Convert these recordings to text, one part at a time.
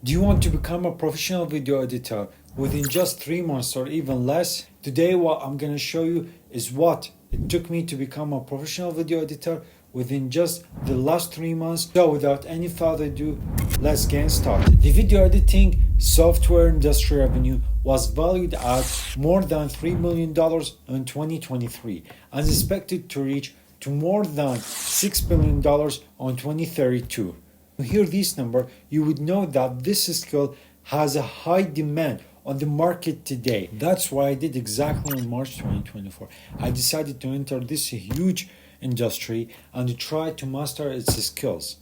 Do you want to become a professional video editor within just 3 months or even less? Today what I'm going to show you is what it took me to become a professional video editor within just the last 3 months. So without any further ado, let's get started. The video editing software industry revenue was valued at more than $3 million in 2023 and is expected to reach to more than $6 billion on 2032. To hear this number, you would know that this skill has a high demand on the market today. That's why I did exactly in March 2024. I decided to enter this huge industry and to try to master its skills.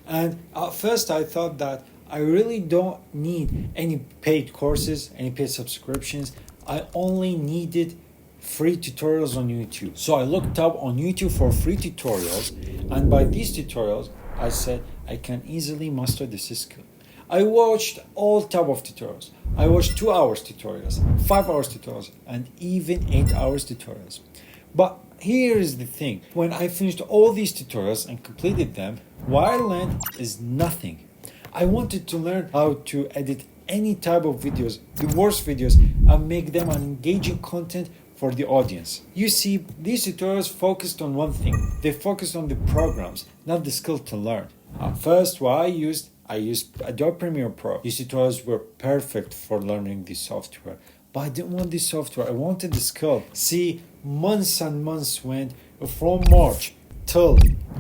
And at first I thought that I really don't need any paid courses, any paid subscriptions. I only needed free tutorials on YouTube. So I looked up on YouTube for free tutorials, and by these tutorials I said I can easily master this skill. I watched all type of tutorials. I watched 2 hours tutorials, 5 hours tutorials, and even 8 hours tutorials. But here is the thing. When I finished all these tutorials and completed them, what I learned is nothing. I wanted to learn how to edit any type of videos, the worst videos, and make them an engaging content for the audience. You see, these tutorials focused on one thing. They focused on the programs, not the skill to learn. At first, what I used Adobe Premiere Pro. These tutorials were perfect for learning the software. But I didn't want the software, I wanted the skill. See, months and months went from March till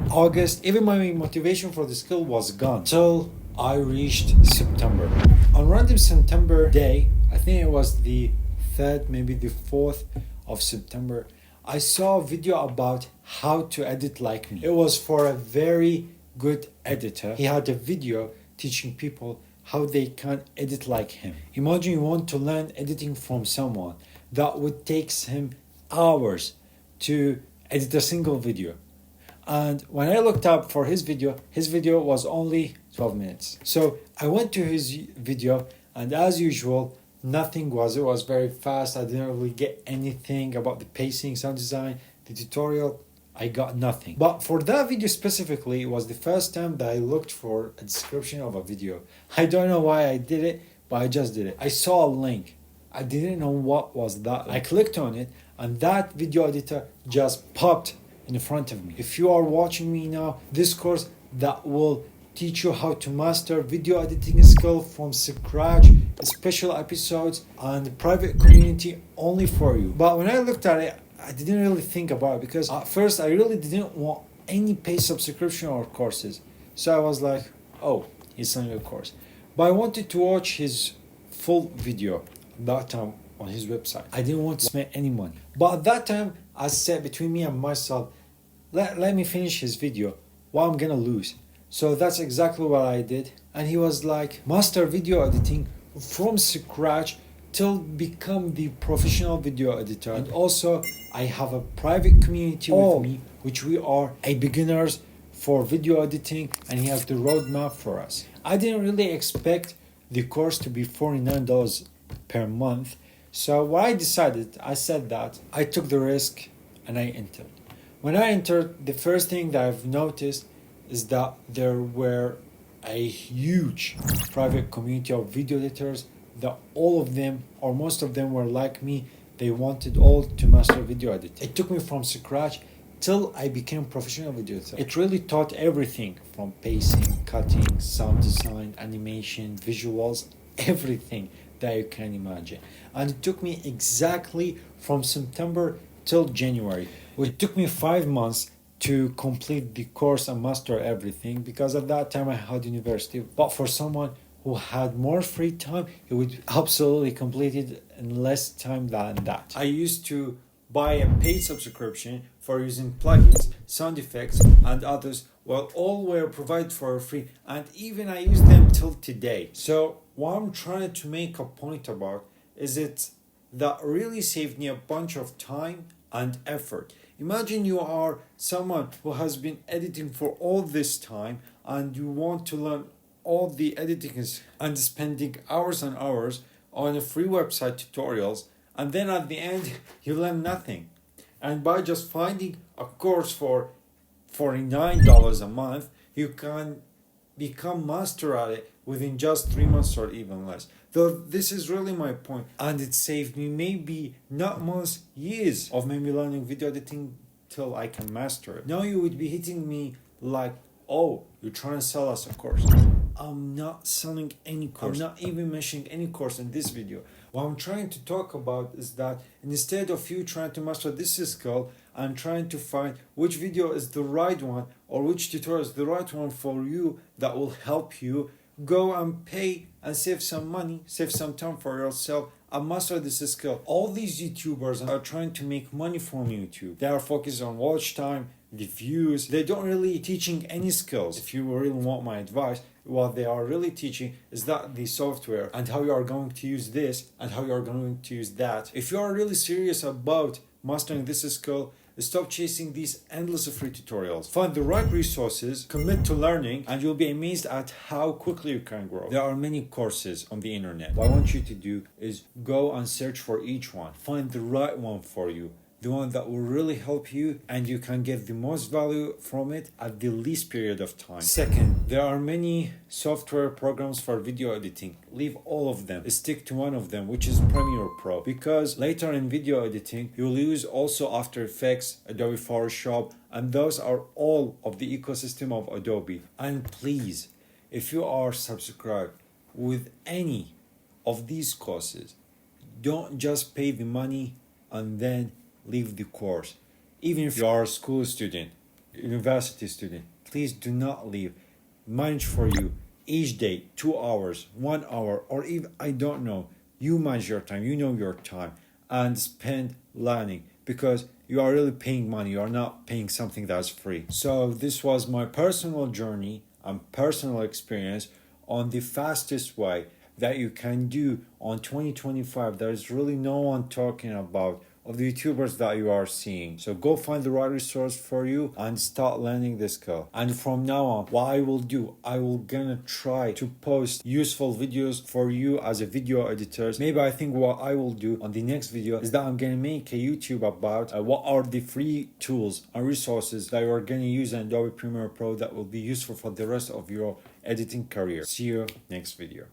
August. Even my motivation for the skill was gone. Till I reached September. On random September day, I think it was the 3rd, maybe the 4th of September, I saw a video about how to edit like me. It was for a very good editor. He had a video teaching people how they can edit like him. Imagine you want to learn editing from someone that would take him hours to edit a single video. And when I looked up for his video was only 12 minutes. So I went to his video, and as usual, nothing was. It was very fast. I didn't really get anything about the pacing, sound design, the tutorial. I got nothing. But for that video specifically, it was the first time that I looked for a description of a video. I don't know why I did it, but I just did it. I saw a link. I didn't know what was that. I clicked on it, and that video editor just popped in front of me. If you are watching me now, this course that will teach you how to master video editing skill from scratch, special episodes, and private community only for you. But when I looked at it, I didn't really think about it, because at first I really didn't want any paid subscription or courses. So I was like, oh, he's selling a course. But I wanted to watch his full video at that time on his website. I didn't want to spend any money. But at that time, I said between me and myself, let me finish his video. What I'm gonna lose? So that's exactly what I did. And he was like, master video editing from scratch till become the professional video editor. And also I have a private community with me, which we are a beginners for video editing, and he has the roadmap for us. I didn't really expect the course to be $49 per month. So what I decided, I said that I took the risk and I entered. When I entered, the first thing that I've noticed is that there were a huge private community of video editors, that all of them or most of them were like me. They wanted all to master video editing. It took me from scratch till I became professional video editor. It really taught everything from pacing, cutting, sound design, animation, visuals, everything that you can imagine. And it took me exactly from September till January. It took me 5 months to complete the course and master everything, because at that time I had university. But for someone who had more free time, he would absolutely complete it in less time than that. I used to buy a paid subscription for using plugins, sound effects, and others. Well, all were provided for free, and even I use them till today. So what I'm trying to make a point about is it that really saved me a bunch of time and effort. Imagine you are someone who has been editing for all this time, and you want to learn all the editing and spending hours and hours on a free website tutorials, and then at the end you learn nothing. And by just finding a course for $49 a month, you can become master at it within just 3 months or even less. Though this is really my point, and it saved me maybe not months, years of maybe learning video editing till I can master it. Now you would be hitting me like, oh, you're trying to sell us a course. I'm not selling any course. I'm not even mentioning any course in this video. What I'm trying to talk about is that instead of you trying to master this skill, I'm trying to find which video is the right one or which tutorial is the right one for you that will help you go and pay and save some money, save some time for yourself and master this skill. All these YouTubers are trying to make money from YouTube. They are focused on watch time, the views. They don't really teaching any skills. If you really want my advice, what they are really teaching is that the software and how you are going to use this and how you are going to use that. If you are really serious about mastering this skill, stop chasing these endless free tutorials. Find the right resources, commit to learning, and you'll be amazed at how quickly you can grow. There are many courses on the internet. What I want you to do is go and search for each one. Find the right one for you, the one that will really help you and you can get the most value from it at the least period of time. Second, there are many software programs for video editing. Leave all of them. Stick to one of them, which is Premiere Pro, because later in video editing, you'll use also After Effects, Adobe Photoshop, and those are all of the ecosystem of Adobe. And please, if you are subscribed with any of these courses, don't just pay the money and then leave the course. Even if you are a school student, university student, please do not leave. Manage for you each day 2 hours, 1 hour, or even, I don't know, you manage your time, you know your time, and spend learning, because you are really paying money. You are not paying something that's free. So this was my personal journey and personal experience on the fastest way that you can do on 2025. There is really no one talking about of the YouTubers that you are seeing. So go find the right resource for you and start learning this skill. And from now on, what I will do, I will gonna try to post useful videos for you as a video editor. Maybe I think what I will do on the next video is that I'm gonna make a YouTube about what are the free tools and resources that you are gonna use in Adobe Premiere Pro that will be useful for the rest of your editing career. See you next video.